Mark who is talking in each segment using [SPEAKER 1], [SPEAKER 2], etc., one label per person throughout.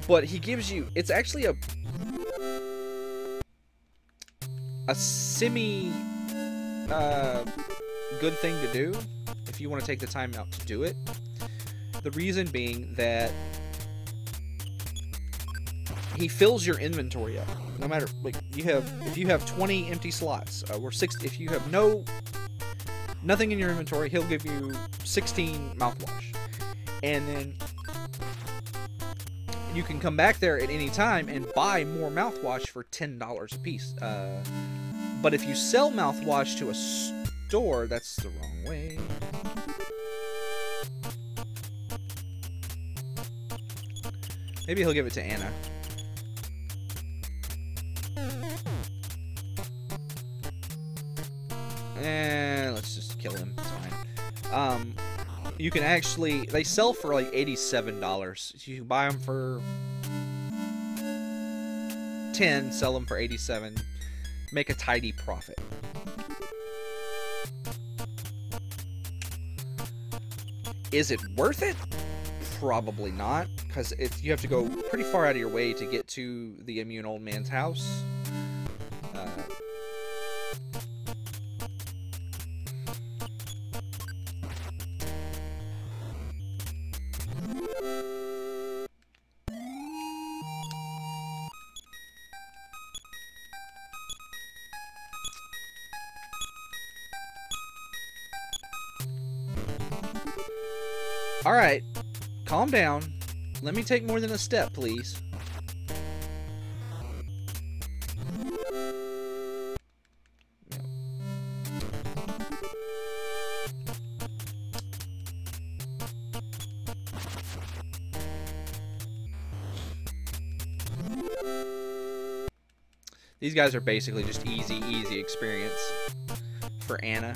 [SPEAKER 1] But he gives you, it's actually a semi good thing to do if you want to take the time out to do it. The reason being that he fills your inventory up. No matter, like, if you have 20 empty slots, or 6, if you have nothing in your inventory, he'll give you 16 mouthwash, and then you can come back there at any time and buy more mouthwash for $10 a piece. But if you sell mouthwash to a store, that's the wrong way. Maybe he'll give it to Anna. Let's just kill him. It's fine. You can actually, they sell for like $87. You can buy them for 10, sell them for 87, make a tidy profit. Is it worth it? Probably not, because you have to go pretty far out of your way to get to the immune old man's house. Alright, calm down. Let me take more than a step, please. These guys are basically just easy experience for Anna.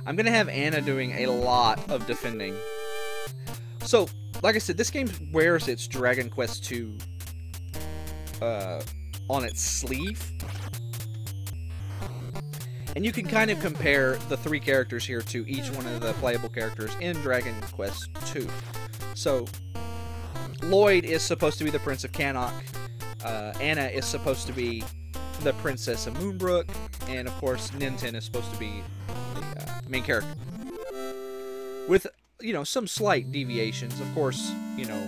[SPEAKER 1] I'm going to have Anna doing a lot of defending. So, like I said, this game wears its Dragon Quest II on its sleeve. And you can kind of compare the 3 characters here to each one of the playable characters in Dragon Quest II. So, Lloyd is supposed to be the Prince of Cannock. Anna is supposed to be the Princess of Moonbrook. And, of course, Ninten is supposed to be the main character. With, you know, some slight deviations. Of course, you know,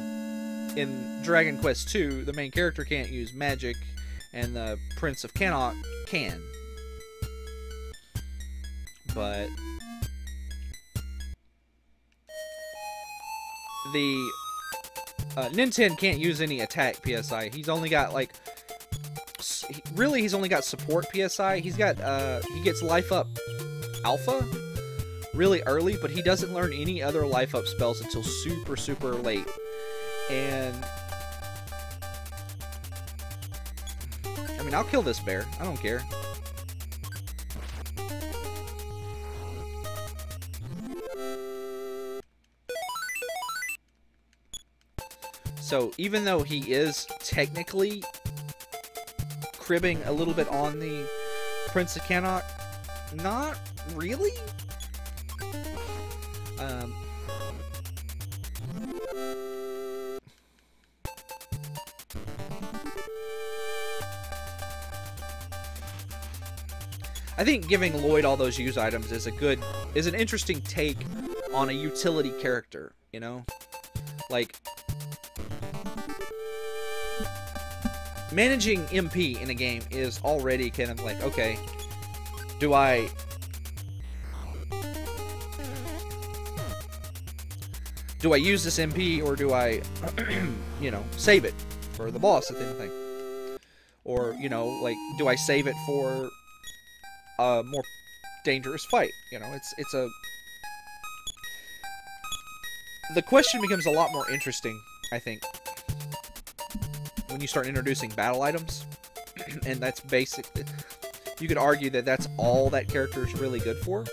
[SPEAKER 1] in Dragon Quest II, the main character can't use magic, and the Prince of Cannock can. But the Ninten can't use any attack PSI. He's only got, like, really, he's only got support PSI. He's got, he gets life up alpha really early, but he doesn't learn any other life up spells until super late. And I mean, I'll kill this bear. I don't care. So even though he is technically cribbing a little bit on the Prince of Cannock, not really. I think giving Lloyd all those use items is an interesting take on a utility character, you know? Like, managing MP in a game is already kind of like, okay, do I use this MP, or do I, you know, save it for the boss at the end of the thing? Or, you know, like, do I save it for a more dangerous fight? You know, the question becomes a lot more interesting, I think, when you start introducing battle items. And that's basically, you could argue that that's all that character is really good for.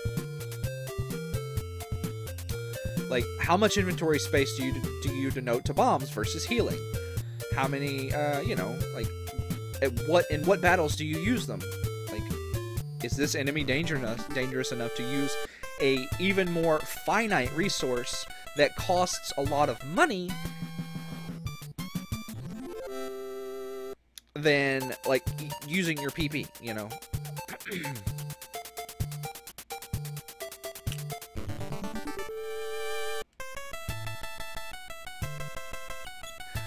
[SPEAKER 1] Like, how much inventory space do you denote to bombs versus healing? How many, you know, like, in what battles do you use them? Like, Is this enemy dangerous enough to use a even more finite resource that costs a lot of money than, like, using your PP, you know?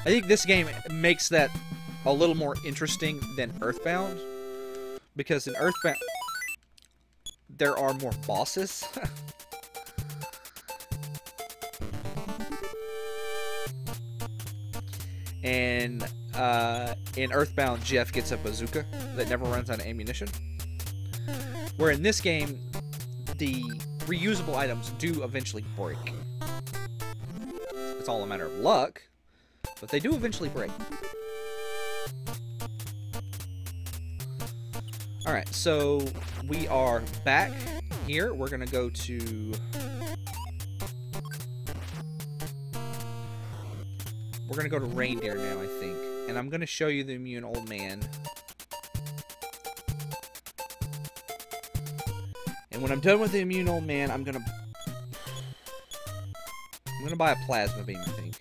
[SPEAKER 1] I think this game makes that a little more interesting than Earthbound, because in Earthbound there are more bosses. And in Earthbound, Jeff gets a bazooka that never runs out of ammunition. Where in this game, the reusable items do eventually break. It's all a matter of luck, but they do eventually break. Alright, so we are back here. We're going to go to... We're going to go to Reindeer now, I think. And I'm going to show you the immune old man. And when I'm done with the immune old man, I'm going to buy a plasma beam, I think.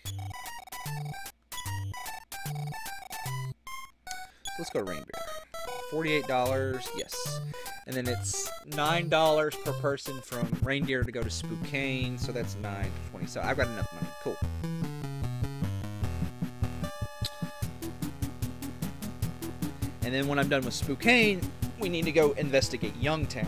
[SPEAKER 1] So let's go to Reindeer. $48, yes. And then it's $9 per person from Reindeer to go to Spokane, so that's $9 to $20. So I've got enough money. Cool. And then when I'm done with Spokane, we need to go investigate Youngtown.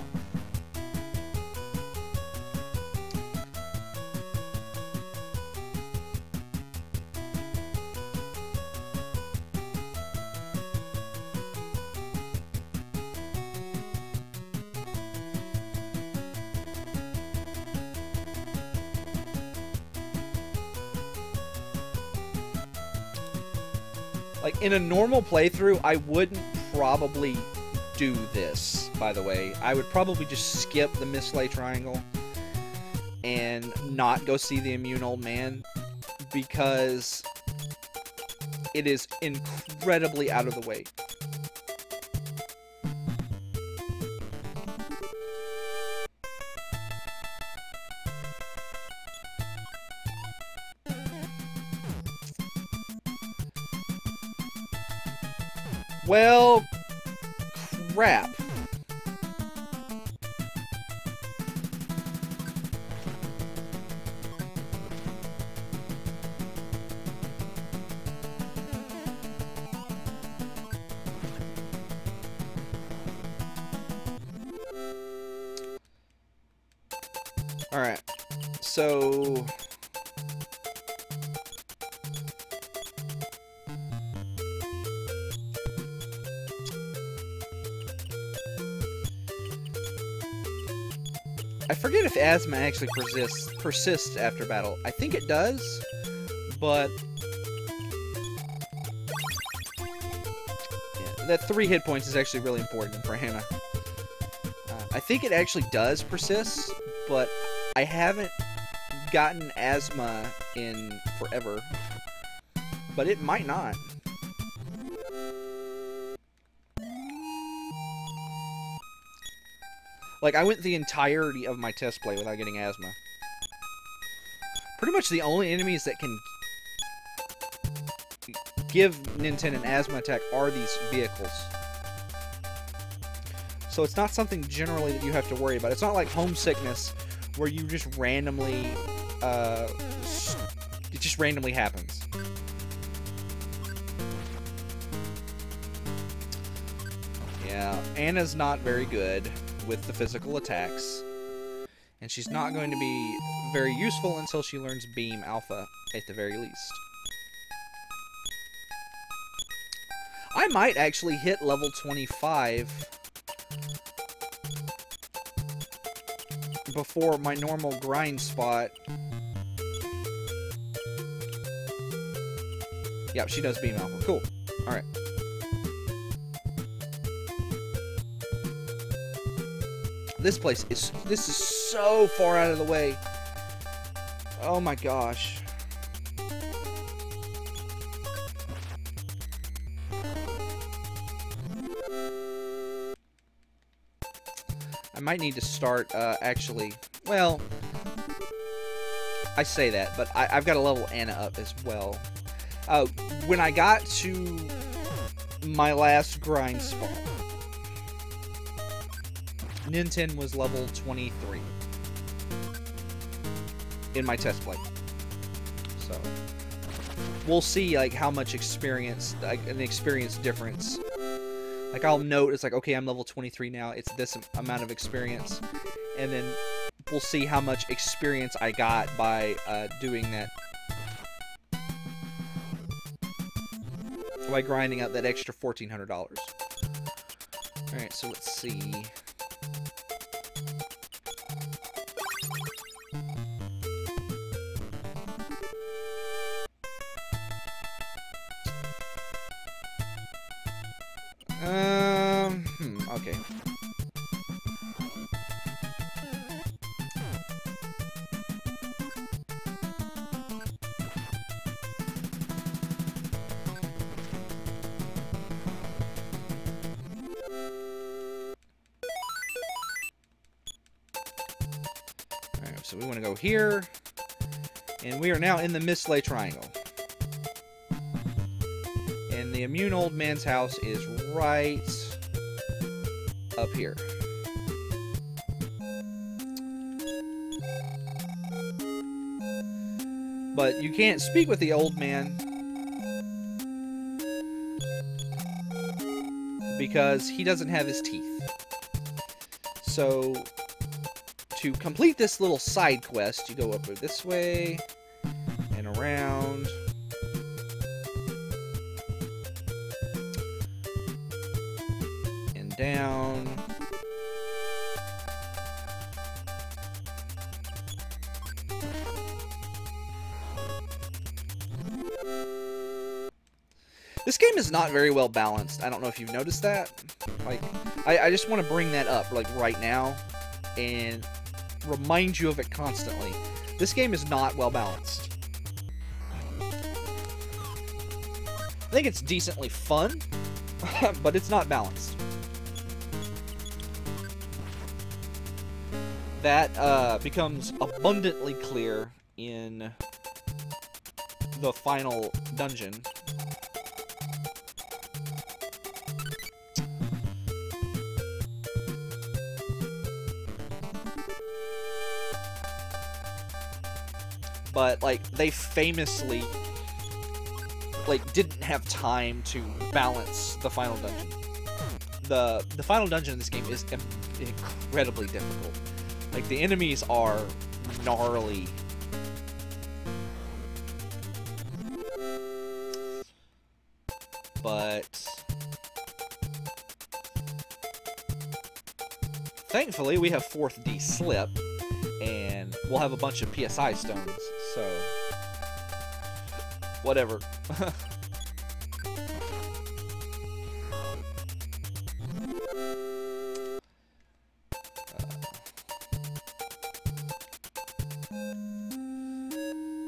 [SPEAKER 1] Like, in a normal playthrough, I wouldn't probably do this, by the way. I would probably just skip the Mislay Triangle and not go see the immune old man, because it is incredibly out of the way. Well, crap. All right. So I forget if asthma actually persists after battle. I think it does, but yeah, that 3 hit points is actually really important for Hannah. I think it actually does persist, but I haven't gotten asthma in forever. But it might not. Like, I went the entirety of my test play without getting asthma. Pretty much the only enemies that can give Ninten an asthma attack are these vehicles. So it's not something generally that you have to worry about. It's not like Homesickness, where you just randomly, it just randomly happens. Yeah, Anna's not very good with the physical attacks, and she's not going to be very useful until she learns Beam Alpha at the very least. I might actually hit level 25 before my normal grind spot. Yep, she does Beam Alpha. Cool. Alright. This is so far out of the way. Oh my gosh. I might need to start, actually... Well, I say that, but I've got to level Anna up as well. When I got to my last grind spawn, Ninten was level 23 in my test play. So we'll see like how much experience, like an experience difference. Like I'll note it's like, okay, I'm level 23 now. It's this amount of experience, and then we'll see how much experience I got by doing that. By grinding out that extra $1,400. All right, so let's see. Okay. Alright, so we want to go here, and we are now in the Mislay Triangle. And the immune old man's house is right up here. But you can't speak with the old man because he doesn't have his teeth. So to complete this little side quest, you go up this way and around. And down. This game is not very well balanced. I don't know if you've noticed that. Like, I just want to bring that up, like, right now, and remind you of it constantly. This game is not well balanced. I think it's decently fun, but it's not balanced. That becomes abundantly clear in the final dungeon. But, like, they famously, like, didn't have time to balance the final dungeon. The final dungeon in this game is incredibly difficult. Like, the enemies are gnarly. But thankfully, we have 4th D slip, and we'll have a bunch of PSI stones, so whatever.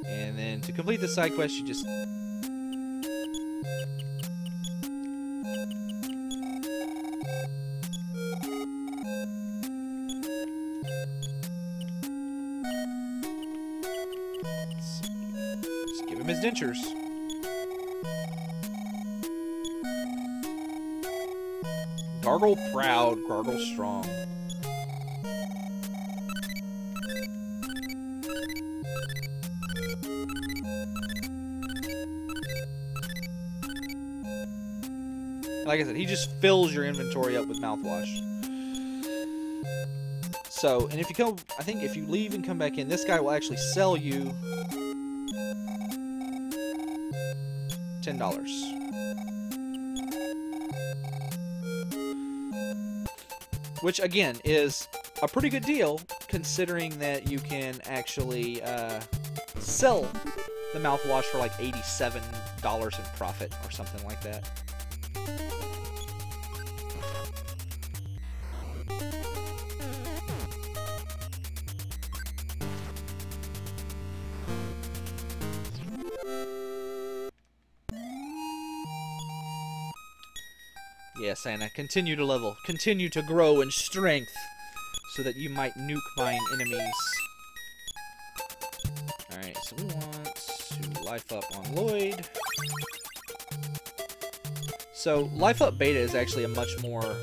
[SPEAKER 1] And then to complete the side quest, you just give him his dentures. Gargle proud, gargle strong. Like I said, he just fills your inventory up with mouthwash. So, and if you come, I think if you leave and come back in, this guy will actually sell you $10. Which, again, is a pretty good deal, considering that you can actually sell the mouthwash for like $87 in profit or something like that. Yes, Anna, continue to level. Continue to grow in strength so that you might nuke mine enemies. Alright, so we want to life up on Lloyd. So, life up beta is actually a much more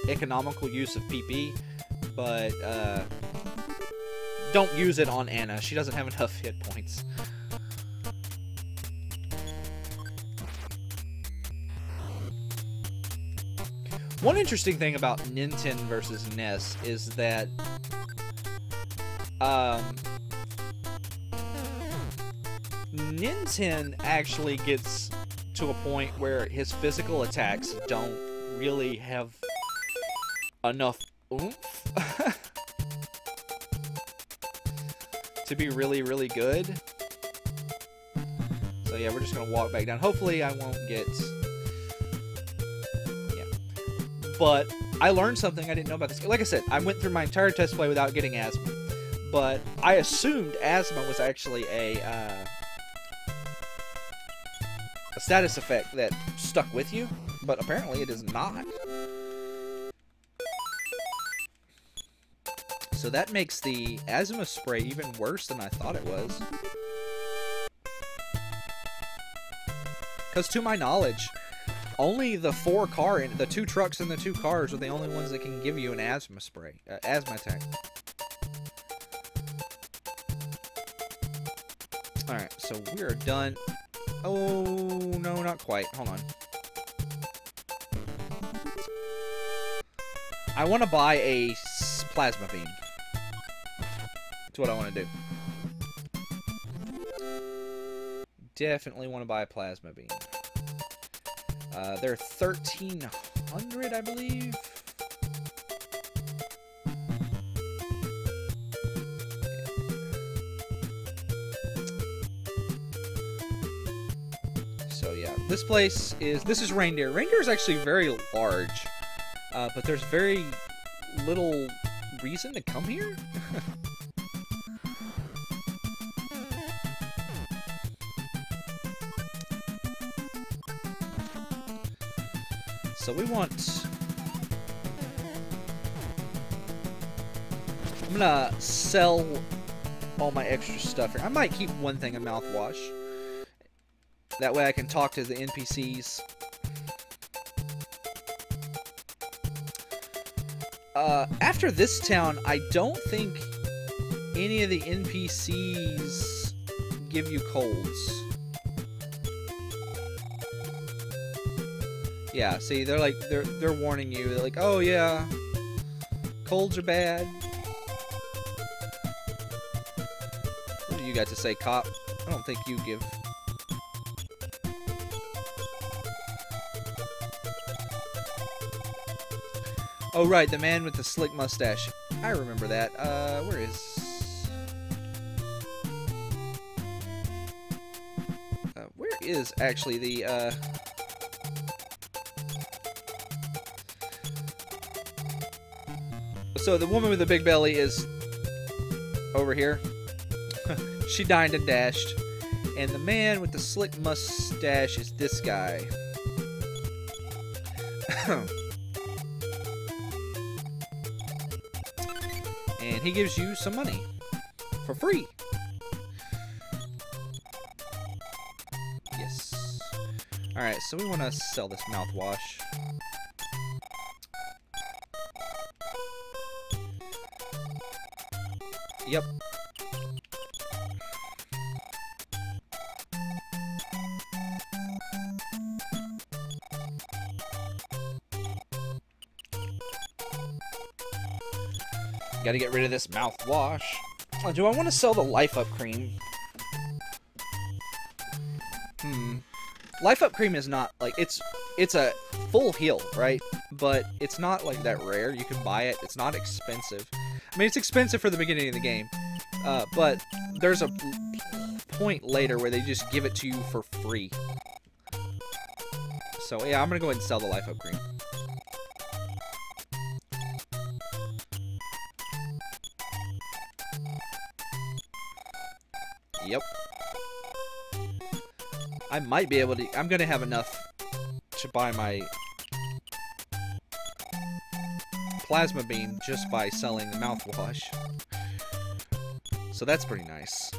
[SPEAKER 1] economical use of PP, but don't use it on Anna. She doesn't have enough hit points. One interesting thing about Ninten versus Ness is that Ninten actually gets to a point where his physical attacks don't really have enough oomph to be really, really good. So yeah, we're just gonna walk back down. Hopefully I won't get... Yeah. But I learned something I didn't know about this. Like I said, I went through my entire test play without getting Asthma. But I assumed Asthma was actually a status effect that stuck with you, but apparently it is not. So that makes the asthma spray even worse than I thought it was. Because to my knowledge, only the the 2 trucks and the 2 cars are the only ones that can give you an asthma spray, asthma attack. Alright, so we are done. Oh, no, not quite. Hold on. I want to buy a plasma beam. That's what I want to do. Definitely want to buy a plasma beam. They're 1,300, I believe. So yeah, this is Reindeer. Reindeer is actually very large, but there's very little reason to come here. So we want... I'm gonna sell all my extra stuff here. I might keep one thing of mouthwash. That way I can talk to the NPCs. After this town, I don't think any of the NPCs give you colds. Yeah, see, they're like, they're warning you. They're like, oh yeah, colds are bad. What do you got to say, cop? I don't think you give... Oh right, the man with the slick mustache. I remember that. Where is... where is actually the, So the woman with the big belly is over here. She dined and dashed. And the man with the slick mustache is this guy. And he gives you some money for free. Yes. Alright, so we want to sell this mouthwash. Yep. Gotta get rid of this mouthwash. Oh, do I want to sell the Life Up Cream? Life Up Cream is not, like, it's a full heal, right? But it's not, like, that rare. You can buy it. It's not expensive. I mean, it's expensive for the beginning of the game. But there's a point later where they just give it to you for free. So, yeah, I'm gonna go ahead and sell the Life Up Cream. Yep. I might be able to... I'm gonna have enough to buy my... plasma beam just by selling the mouthwash. So that's pretty nice.